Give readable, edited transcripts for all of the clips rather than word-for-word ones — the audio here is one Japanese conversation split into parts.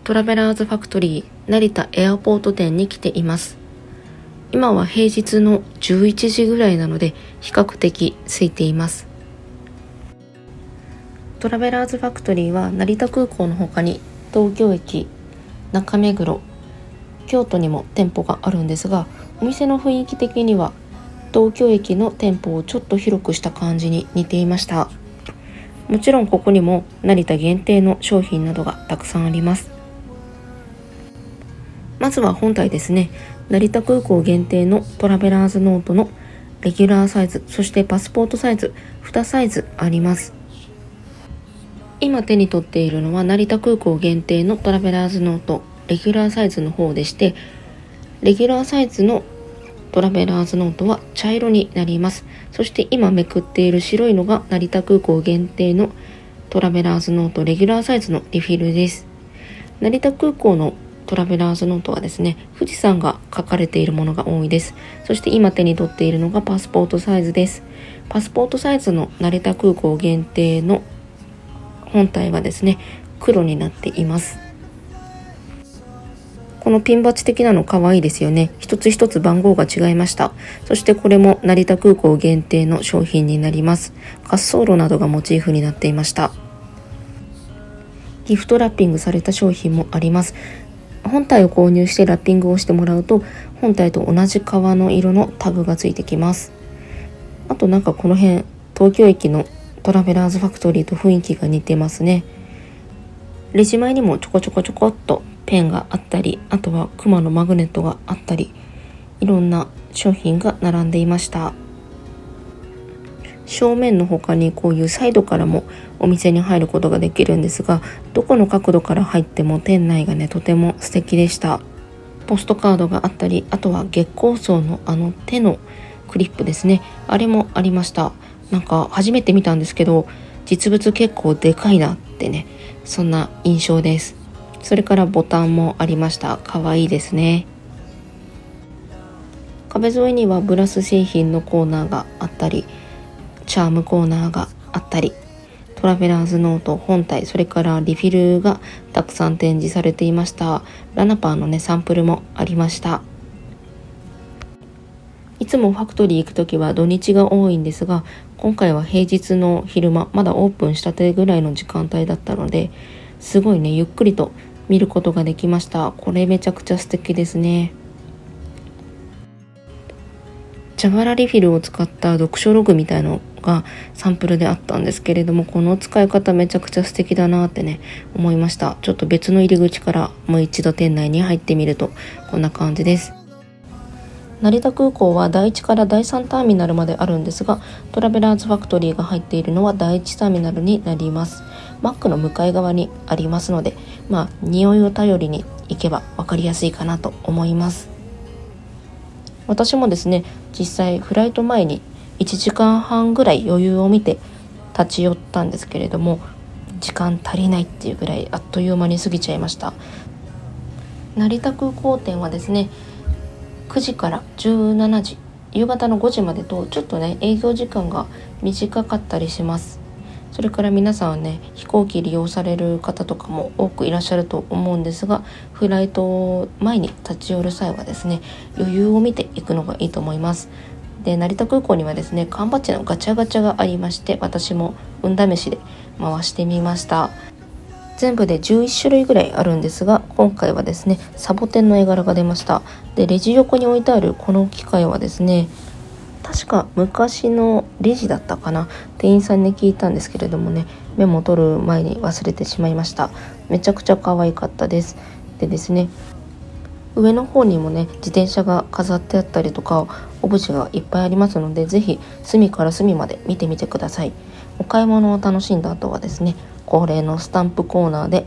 トラベラーズファクトリー成田エアポート店に来ています。今は平日の11時ぐらいなので比較的空いています。トラベラーズファクトリーは成田空港の他に東京駅、中目黒、京都にも店舗があるんですが、お店の雰囲気的には東京駅の店舗をちょっと広くした感じに似ていました。もちろんここにも成田限定の商品などがたくさんあります。まずは本体ですね。成田空港限定のトラベラーズノートのレギュラーサイズ、そしてパスポートサイズ、2サイズあります。今手に取っているのは成田空港限定のトラベラーズノートレギュラーサイズの方でして、レギュラーサイズのトラベラーズノートは茶色になります。そして今めくっている白いのが成田空港限定のトラベラーズノートレギュラーサイズのリフィルです。成田空港のトラベラーズノートはですね、富士山が書かれているものが多いです。そして今手に取っているのがパスポートサイズです。パスポートサイズの成田空港限定の本体はですね、黒になっています。このピンバッジ的なの可愛いですよね。一つ一つ番号が違いました。そしてこれも成田空港限定の商品になります。滑走路などがモチーフになっていました。ギフトラッピングされた商品もあります。本体を購入してラッピングをしてもらうと、本体と同じ革の色のタグがついてきます。あとこの辺、東京駅のトラベラーズファクトリーと雰囲気が似てますね。レジ前にもちょこちょこちょこっとペンがあったり、あとはクマのマグネットがあったり、いろんな商品が並んでいました。正面の他にこういうサイドからもお店に入ることができるんですが、どこの角度から入っても店内がね、とても素敵でした。ポストカードがあったり、あとは月光荘の手のクリップですね、あれもありました。初めて見たんですけど、実物結構でかいなってね、そんな印象です。それからボタンもありました。かわいいですね。壁沿いにはブラス製品のコーナーがあったり、チャームコーナーがあったり、トラベラーズノート本体、それからリフィルがたくさん展示されていました。ラナパーのね、サンプルもありました。いつもファクトリー行くときは土日が多いんですが、今回は平日の昼間、まだオープンしたてぐらいの時間帯だったので、すごいね、ゆっくりと見ることができました。これめちゃくちゃ素敵ですね。蛇腹リフィルを使った読書ログみたいなのがサンプルであったんですけれども、この使い方めちゃくちゃ素敵だなってね、思いました。ちょっと別の入り口からもう一度店内に入ってみるとこんな感じです。成田空港は第1から第3ターミナルまであるんですが、トラベラーズファクトリーが入っているのは第1ターミナルになります。マックの向かい側にありますので、匂いを頼りに行けば分かりやすいかなと思います。私もですね、実際フライト前に1時間半ぐらい余裕を見て立ち寄ったんですけれども、時間足りないっていうぐらいあっという間に過ぎちゃいました。成田空港店はですね、9時から17時、夕方の5時までとちょっとね、営業時間が短かったりします。それから皆さんはね、飛行機利用される方とかも多くいらっしゃると思うんですが、フライト前に立ち寄る際はですね、余裕を見ていくのがいいと思います。で、成田空港にはですね、缶バッジのガチャガチャがありまして、私も運試しで回してみました。全部で11種類ぐらいあるんですが、今回はですね、サボテンの絵柄が出ました。で、レジ横に置いてあるこの機械はですね、確か昔のレジだったかな、店員さんに聞いたんですけれどもね、メモ取る前に忘れてしまいました。めちゃくちゃ可愛かったです。でですね、上の方にもね、自転車が飾ってあったりとか、オブジェがいっぱいありますので、ぜひ隅から隅まで見てみてください。お買い物を楽しんだ後はですね、恒例のスタンプコーナーで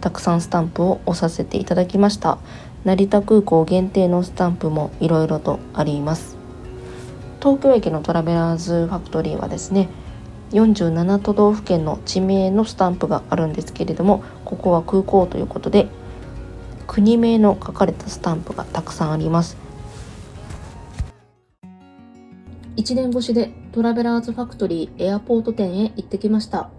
たくさんスタンプを押させていただきました。成田空港限定のスタンプもいろいろとあります。東京駅のトラベラーズファクトリーはですね、47都道府県の地名のスタンプがあるんですけれども、ここは空港ということで国名の書かれたスタンプがたくさんあります。1年越しでトラベラーズファクトリーエアポート店へ行ってきました。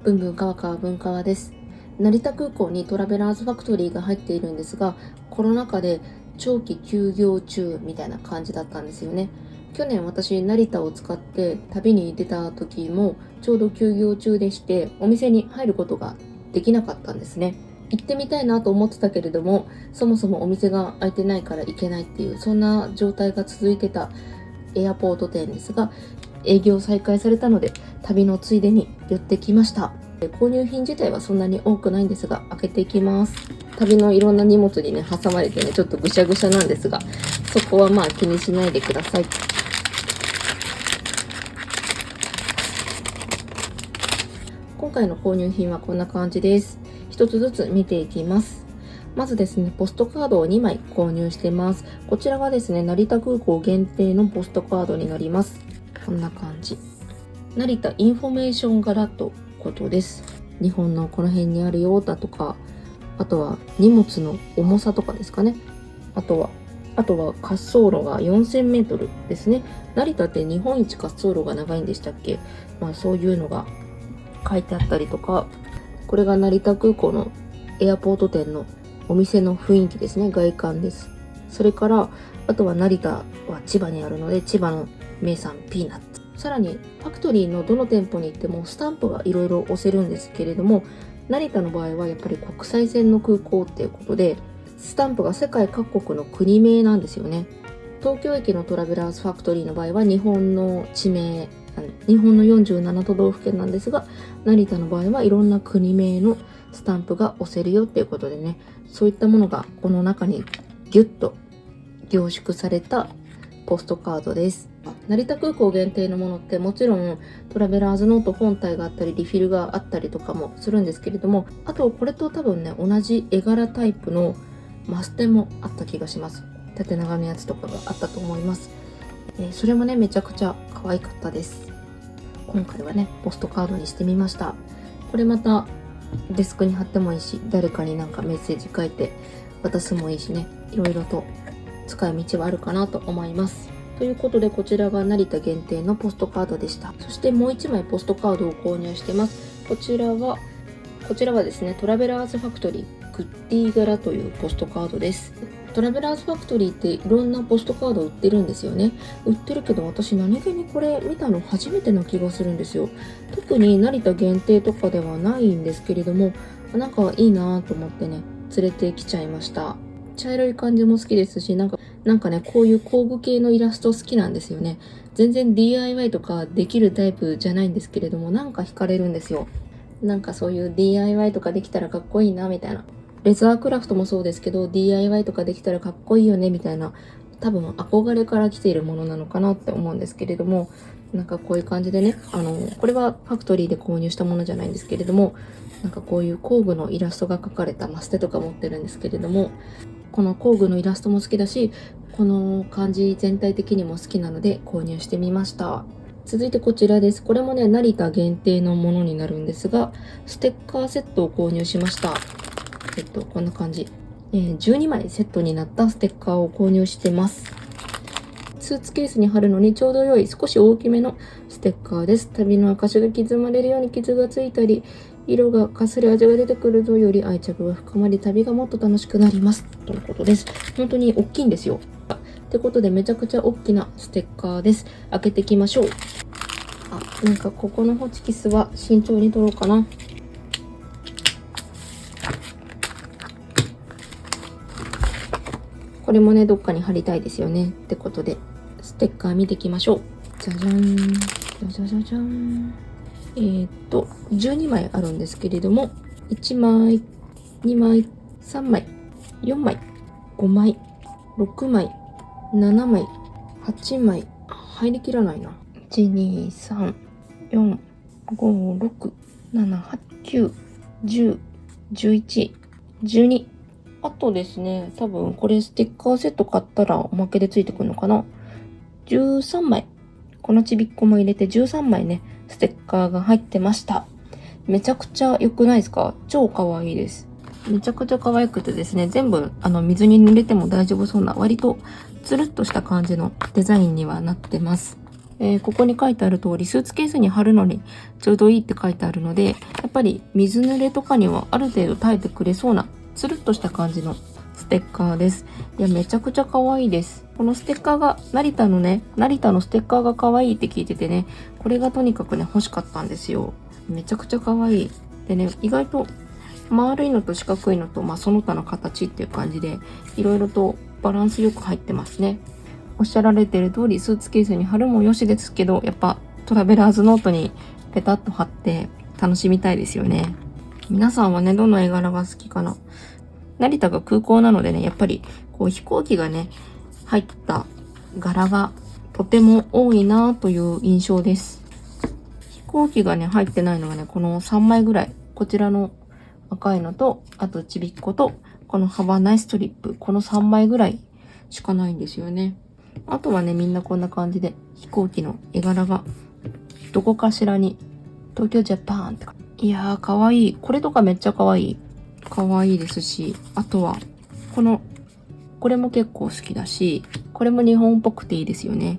ブンブンカワカワ文化はです。成田空港にトラベラーズファクトリーが入っているんですが、コロナ禍で長期休業中みたいな感じだったんですよね。去年私成田を使って旅に出た時もちょうど休業中でして、お店に入ることができなかったんですね。行ってみたいなと思ってたけれども、そもそもお店が開いてないから行けないっていう、そんな状態が続いてたエアポート店ですが、営業再開されたので旅のついでに寄ってきました。購入品自体はそんなに多くないんですが、開けていきます。旅のいろんな荷物にね挟まれてね、ちょっとぐしゃぐしゃなんですが、そこはまあ気にしないでください。今回の購入品はこんな感じです。一つずつ見ていきます。まずですね、ポストカードを2枚購入してます。こちらがですね、成田空港限定のポストカードになります。こんな感じ。成田インフォメーション柄とことです。日本のこの辺にあるよだとか、あとは荷物の重さとかですかね。あとは滑走路が4000メートルですね。成田って日本一滑走路が長いんでしたっけ？そういうのが書いてあったりとか、これが成田空港のエアポート店のお店の雰囲気ですね。外観です。それからあとは成田は千葉にあるので、千葉の名産ピーナッツ。さらにファクトリーのどの店舗に行ってもスタンプがいろいろ押せるんですけれども、成田の場合はやっぱり国際線の空港っていうことで、スタンプが世界各国の国名なんですよね。東京駅のトラベラーズファクトリーの場合は日本の地名、日本の47都道府県なんですが、成田の場合はいろんな国名のスタンプが押せるよっていうことでね、そういったものがこの中にギュッと凝縮されたポストカードです。成田空港限定のものってもちろんトラベラーズノート本体があったりリフィルがあったりとかもするんですけれども、あとこれと多分ね同じ絵柄タイプのマステもあった気がします。縦長のやつとかがあったと思います。それもねめちゃくちゃ可愛かったです。今回はねポストカードにしてみました。これまたデスクに貼ってもいいし、誰かになんかメッセージ書いて渡すもいいしね、いろいろと使い道はあるかなと思います。ということでこちらが成田限定のポストカードでした。そしてもう1枚ポストカードを購入してます。こちらはですね、トラベラーズファクトリーグッディ柄というポストカードです。トラベラーズファクトリーっていろんなポストカード売ってるんですよね。売ってるけど私何気にこれ見たの初めてな気がするんですよ。特に成田限定とかではないんですけれども、なんかいいなと思ってね連れてきちゃいました。茶色い感じも好きですし、なんかねこういう工具系のイラスト好きなんですよね。全然 DIY とかできるタイプじゃないんですけれども、なんか惹かれるんですよ。なんかそういう DIY とかできたらかっこいいなみたいな。レザークラフトもそうですけど DIY とかできたらかっこいいよねみたいな、多分憧れから来ているものなのかなって思うんですけれども、なんかこういう感じでね、これはファクトリーで購入したものじゃないんですけれども、なんかこういう工具のイラストが描かれたマステとか持ってるんですけれども、この工具のイラストも好きだし、この感じ全体的にも好きなので購入してみました。続いてこちらです。これもね成田限定のものになるんですが、ステッカーセットを購入しました。こんな感じ、12枚セットになったステッカーを購入してます。スーツケースに貼るのにちょうど良い少し大きめのステッカーです。旅の証が刻まれるように傷がついたり、色がかすれ味が出てくるとより愛着が深まり、旅がもっと楽しくなりますとのことです。本当に大きいんですよ。ってことでめちゃくちゃ大きなステッカーです。開けていきましょう。なんかここのホチキスは慎重に取ろうかな。これもねどっかに貼りたいですよね。ってことでステッカー見ていきましょう。じゃじゃんじゃじゃじゃじゃん。12枚あるんですけれども、1枚2枚3枚4枚5枚6枚7枚8枚入りきらないな。123456789101112。あとですね、多分これステッカーセット買ったらおまけでついてくるのかな。13枚、このちびっこも入れて13枚ねステッカーが入ってました。めちゃくちゃ良くないですか？超可愛いです。めちゃくちゃ可愛くてですね、全部水に濡れても大丈夫そうな割とつるっとした感じのデザインにはなってます。ここに書いてある通りスーツケースに貼るのにちょうどいいって書いてあるので、やっぱり水濡れとかにはある程度耐えてくれそうなつるっとした感じのステッカーです。いや、めちゃくちゃ可愛いです。このステッカーが成田のステッカーが可愛いって聞いててね、これがとにかくね欲しかったんですよ。めちゃくちゃ可愛い。でね、意外と丸いのと四角いのと、その他の形っていう感じでいろいろとバランスよく入ってますね。おっしゃられてる通りスーツケースに貼るもよしですけど、やっぱトラベラーズノートにペタッと貼って楽しみたいですよね。皆さんはね、どの絵柄が好きかな。成田が空港なのでね、やっぱりこう飛行機がね入った柄がとても多いなという印象です。飛行機がね入ってないのがね、この3枚ぐらい、こちらの赤いのと、あとちびっこと、このハバナイストリップ、この3枚ぐらいしかないんですよね。あとはね、みんなこんな感じで飛行機の絵柄がどこかしらに東京ジャパンってか、いやーかわいい。これとかめっちゃかわいい。かわいいですし、あとはこれも結構好きだし、これも日本っぽくていいですよね。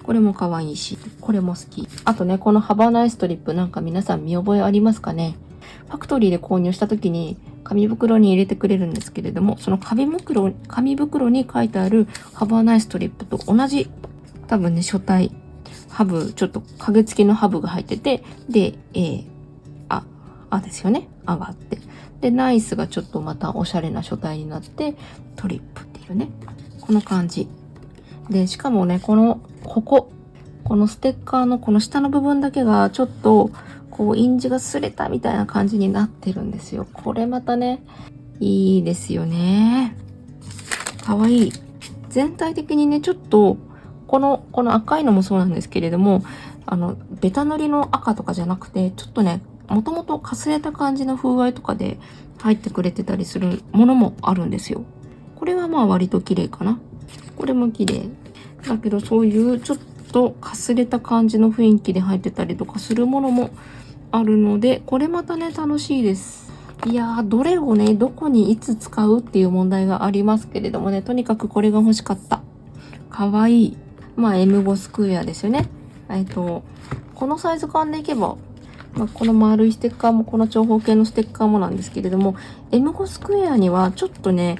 これもかわいいし、これも好き。あとね、このハバナイストリップ、なんか皆さん見覚えありますかね。ファクトリーで購入した時に紙袋に入れてくれるんですけれども、その紙袋に書いてあるハバナイストリップと同じ、多分ね、書体ハブ、ちょっと影付きのハブが入ってて、でですよね。があって、でナイスがちょっとまたおしゃれな書体になって、トリップっていうね、この感じで、しかもね、このステッカーのこの下の部分だけがちょっとこう印字が擦れたみたいな感じになってるんですよ。これまたね、いいですよね。かわいい。全体的にね、ちょっとこの赤いのもそうなんですけれども、ベタ塗りの赤とかじゃなくて、ちょっとね、もともとかすれた感じの風合いとかで入ってくれてたりするものもあるんですよ。これは割と綺麗かな。これも綺麗だけど、そういうちょっとかすれた感じの雰囲気で入ってたりとかするものもあるので、これまたね楽しいです。いやー、どれをねどこにいつ使うっていう問題がありますけれどもね、とにかくこれが欲しかった。かわいい。M5 スクエアですよね。このサイズ感でいけば、この丸いステッカーもこの長方形のステッカーもなんですけれども、 M5 スクエアにはちょっとね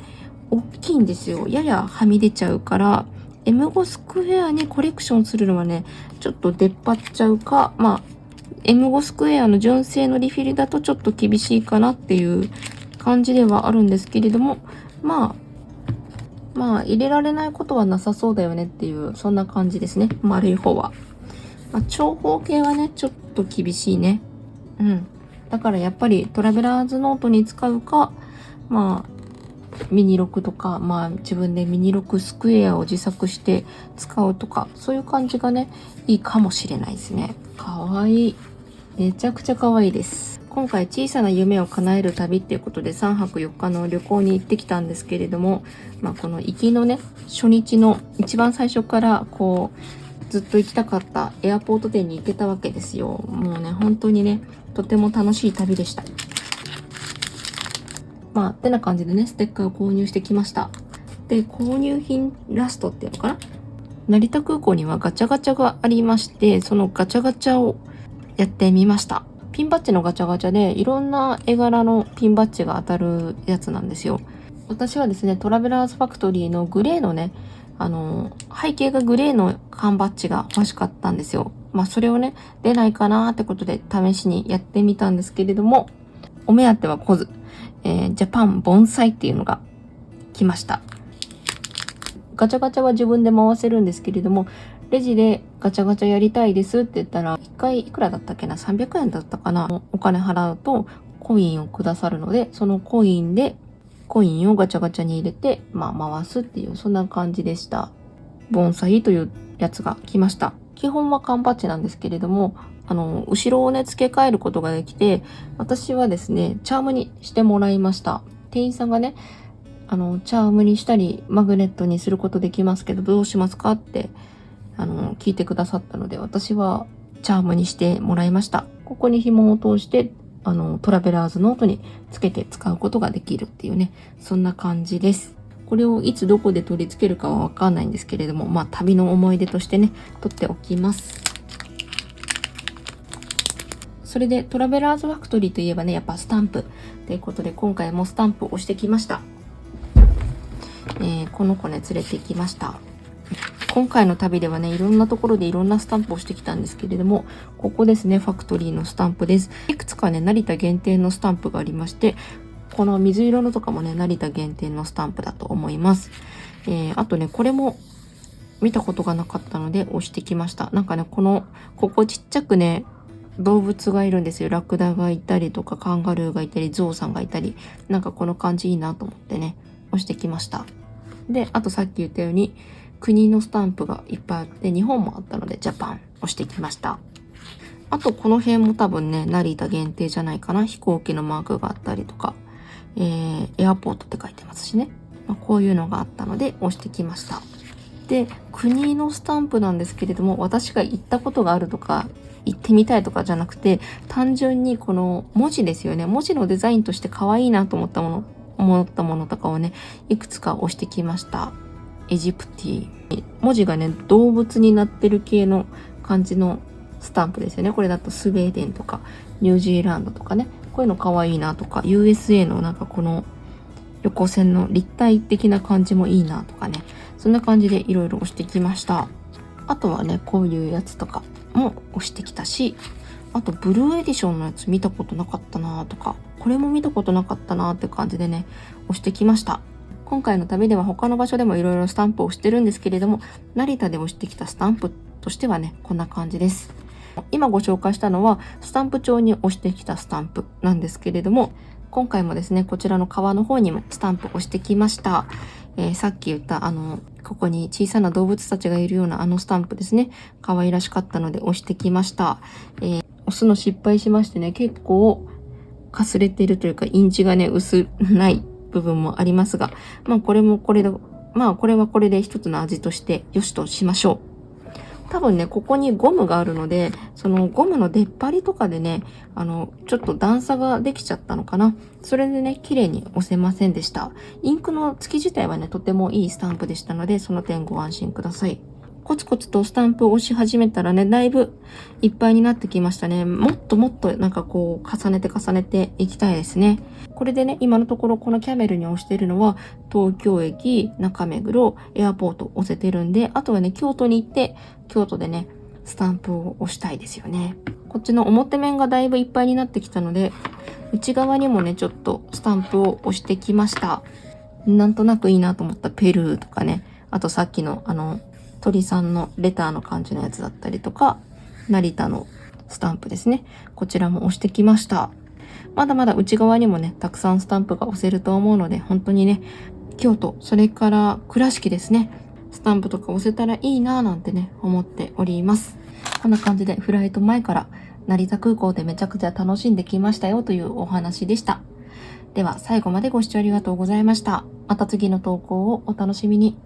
大きいんですよ。ややはみ出ちゃうから、 M5 スクエアにコレクションするのはねちょっと出っ張っちゃうか、M5 スクエアの純正のリフィルだとちょっと厳しいかなっていう感じではあるんですけれども、入れられないことはなさそうだよねっていう、そんな感じですね。丸い方は。長方形はねちょっと厳しいね。だからやっぱりトラベラーズノートに使うか、ミニロクとか、自分でミニロクスクエアを自作して使うとか、そういう感じがねいいかもしれないですね。かわいい。めちゃくちゃかわいいです。今回小さな夢を叶える旅っていうことで3泊4日の旅行に行ってきたんですけれども、この行きのね初日の一番最初からずっと行きたかったエアポート店に行けたわけですよ。もうね本当にねとても楽しい旅でした。ってな感じでね、ステッカーを購入してきました。で、購入品ラストっていうのかな、成田空港にはガチャガチャがありまして、そのガチャガチャをやってみました。ピンバッジのガチャガチャでいろんな絵柄のピンバッジが当たるやつなんですよ。私はですね、トラベラーズファクトリーのグレーのね、背景がグレーの缶バッジが欲しかったんですよ。それをね出ないかなってことで試しにやってみたんですけれども、お目当ては来ず、ジャパン盆栽っていうのが来ました。ガチャガチャは自分で回せるんですけれども、レジでガチャガチャやりたいですって言ったら、1回いくらだったっけな、300円だったかな、お金払うとコインをくださるので、そのコインをガチャガチャに入れて、回すっていう、そんな感じでした。盆栽というやつが来ました。基本は缶バッジなんですけれども、後ろをね付け替えることができて、私はですねチャームにしてもらいました。店員さんがねチャームにしたりマグネットにすることできますけどどうしますかって聞いてくださったので、私はチャームにしてもらいました。ここに紐を通してトラベラーズノートにつけて使うことができるっていうね、そんな感じです。これをいつどこで取り付けるかはわかんないんですけれども、まあ旅の思い出としてね、取っておきます。それでトラベラーズファクトリーといえばね、やっぱスタンプということで、今回もスタンプを押してきました。この子ね、連れてきました。今回の旅ではね、いろんなところでいろんなスタンプをしてきたんですけれども、ここですね、ファクトリーのスタンプです。いくつかね、成田限定のスタンプがありまして、この水色のとかもね、成田限定のスタンプだと思います。あとね、これも見たことがなかったので押してきました。なんかね、ここちっちゃくね、動物がいるんですよ。ラクダがいたりとか、カンガルーがいたり、ゾウさんがいたり、なんかこの感じいいなと思ってね、押してきました。で、あとさっき言ったように、国のスタンプがいっぱいあって、日本もあったので、ジャパン押してきました。あと、この辺も多分ね、成田限定じゃないかな。飛行機のマークがあったりとか、エアポートって書いてますしね。こういうのがあったので、押してきました。で、国のスタンプなんですけれども、私が行ったことがあるとか、行ってみたいとかじゃなくて、単純にこの文字ですよね。文字のデザインとして可愛いなと思ったものとかをね、いくつか押してきました。エジプティ。文字がね、動物になってる系の感じのスタンプですよね。これだとスウェーデンとか、ニュージーランドとかね、こういうの可愛いなとか、USA のなんかこの横線の立体的な感じもいいなとかね、そんな感じでいろいろ押してきました。あとはね、こういうやつとかも押してきたし、あとブルーエディションのやつ見たことなかったなとか、これも見たことなかったなって感じでね、押してきました。今回の旅では他の場所でもいろいろスタンプを押してるんですけれども、成田で押してきたスタンプとしてはね、こんな感じです。今ご紹介したのはスタンプ帳に押してきたスタンプなんですけれども、今回もですね、こちらの革の方にもスタンプを押してきました。さっき言ったここに小さな動物たちがいるようなスタンプですね。可愛らしかったので押してきました。押すの失敗しましてね、結構かすれてるというか、インチがね、薄ない部分もありますが、まあこれはこれで一つの味として良しとしましょう。多分ね、ここにゴムがあるので、そのゴムの出っ張りとかでね、ちょっと段差ができちゃったのかな。それでね、綺麗に押せませんでした。インクの付き自体はね、とてもいいスタンプでしたので、その点ご安心ください。コツコツとスタンプを押し始めたらね、だいぶいっぱいになってきましたね。もっともっとなんかこう、重ねていきたいですね。これでね、今のところこのキャメルに押してるのは、東京駅、中目黒、エアポート押せてるんで、あとはね、京都に行って、京都でね、スタンプを押したいですよね。こっちの表面がだいぶいっぱいになってきたので、内側にもね、ちょっとスタンプを押してきました。なんとなくいいなと思ったペルーとかね、あとさっきの鳥さんのレターの感じのやつだったりとか、成田のスタンプですね。こちらも押してきました。まだまだ内側にもね、たくさんスタンプが押せると思うので、本当にね、京都、それから倉敷ですね、スタンプとか押せたらいいなぁなんてね、思っております。こんな感じでフライト前から成田空港でめちゃくちゃ楽しんできましたよというお話でした。では最後までご視聴ありがとうございました。また次の投稿をお楽しみに。